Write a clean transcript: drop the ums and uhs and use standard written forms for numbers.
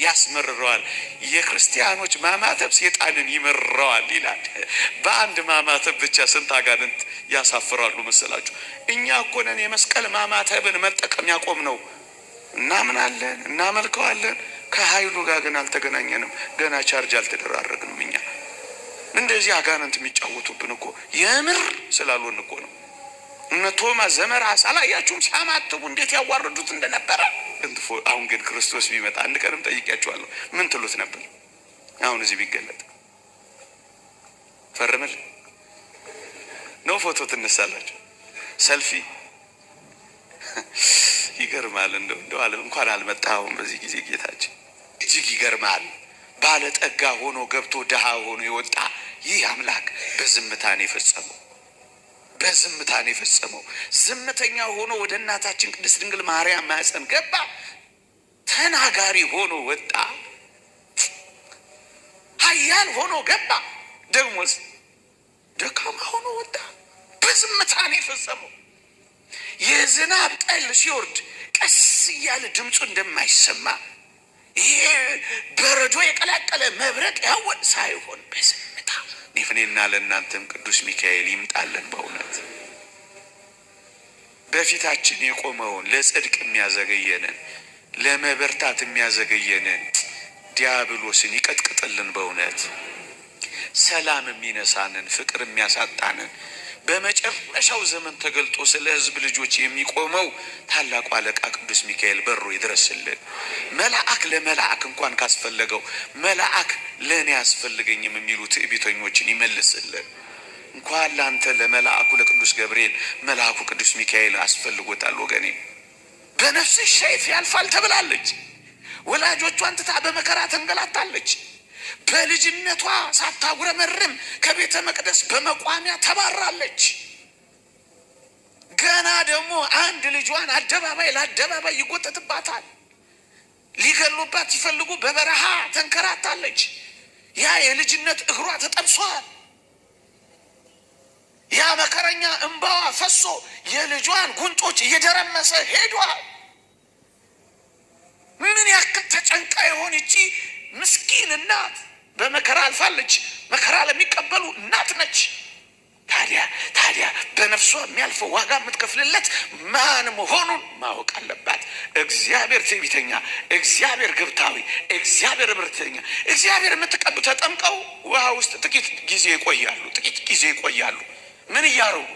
ያስመርረዋል። የክርስቲያኖች ማማተብ ሰይጣንን ይመረዋል ይላል። በአንድ ማማተብ ብቻ ስንት አጋንንት ያሳፍራሉ መሰላችሁ? እኛ እኮ ነን የመስቀል ማማተብን መጠቀም ያቆም ነው። እናምናለን፣ እናመልከዋለን። ከኃይሉ ጋር ግን አልተገናኘንም። ገና ቻርጅ አልተደራረግንም። እኛ እንደዚህ አጋንንት የሚጫወቱብን እኮ የምር ስላልሆን እኮ ነው። እነ ቶማስ ዘመርዓስ አላያችሁም? ሲያማትቡ እንዴት ያዋረዱት እንደነበረ። አሁን ግን ክርስቶስ ቢመጣ አንድ ቀንም ጠይቄያችኋለሁ፣ ምን ትሉት ነበር? አሁን እዚህ ቢገለጥ ፈርምል ነው? ፎቶ ትነሳላችሁ? ሰልፊ ይገርማል። እንደው አለ እንኳን አልመጣሁም በዚህ ጊዜ ጌታችን እጅግ ይገርማል። ባለጠጋ ሆኖ ገብቶ ድሃ ሆኖ የወጣ ይህ አምላክ በዝምታን የፈጸመው በዝምታን የፈጸመው ዝምተኛ ሆኖ ወደ እናታችን ቅድስት ድንግል ማርያም ማኅፀን ገባ። ተናጋሪ ሆኖ ወጣ። ኃያል ሆኖ ገባ። ደግሞስ ደካማ ሆኖ ወጣ። በዝምታን የፈጸመው የዝናብ ጠል ሲወርድ ቀስ እያለ ድምፁ እንደማይሰማ ይሄ በረዶ የቀላቀለ መብረቅ ያወድ ሳይሆን በዝምታ እኔና ለእናንተም ቅዱስ ሚካኤል ይምጣልን። በእውነት በፊታችን የቆመውን ለጽድቅ የሚያዘገየንን ለመበርታት የሚያዘገየንን ዲያብሎስን ይቀጥቅጥልን። በእውነት ሰላም የሚነሳንን ፍቅር የሚያሳጣንን በመጨረሻው ዘመን ተገልጦ ስለ ሕዝብ ልጆች የሚቆመው ታላቁ አለቃ ቅዱስ ሚካኤል በሩ ይድረስልን። መልአክ ለመልአክ እንኳን ካስፈለገው መልአክ ለእኔ ያስፈልገኝም የሚሉ ትዕቢተኞችን ይመልስልን። እንኳን ለአንተ ለመልአኩ ለቅዱስ ገብርኤል መልአኩ ቅዱስ ሚካኤል አስፈልጎታል። ወገኔ በነፍስሽ ሰይፍ ያልፋል ተብላለች። ወላጆቿን ትታ በመከራ ተንገላታለች። በልጅነቷ ሳታጉረመርም ከቤተ መቅደስ በመቋሚያ ተባራለች። ገና ደግሞ አንድ ልጇን አደባባይ ለአደባባይ ይጎተትባታል። ሊገሉባት ይፈልጉ በበረሃ ተንከራታለች። ያ የልጅነት እግሯ ተጠብሷል። ያ መከረኛ እንባዋ ፈሶ የልጇን ጉንጮች እየደረመሰ ሄዷል። ምን ያክል ተጨንቃ ይሆን እቺ ምስኪን እናት? በመከራ አልፋለች። መከራ ለሚቀበሉ እናት ነች። ታዲያ በነፍሷ የሚያልፈው ዋጋ የምትከፍልለት ማን መሆኑን ማወቅ አለባት። እግዚአብሔር ትዕቢተኛ፣ እግዚአብሔር ግብታዊ፣ እግዚአብሔር ብርተኛ። እግዚአብሔር የምትቀቡ ተጠምቀው ውሃ ውስጥ ጥቂት ጊዜ ይቆያሉ። ምን እያረጉ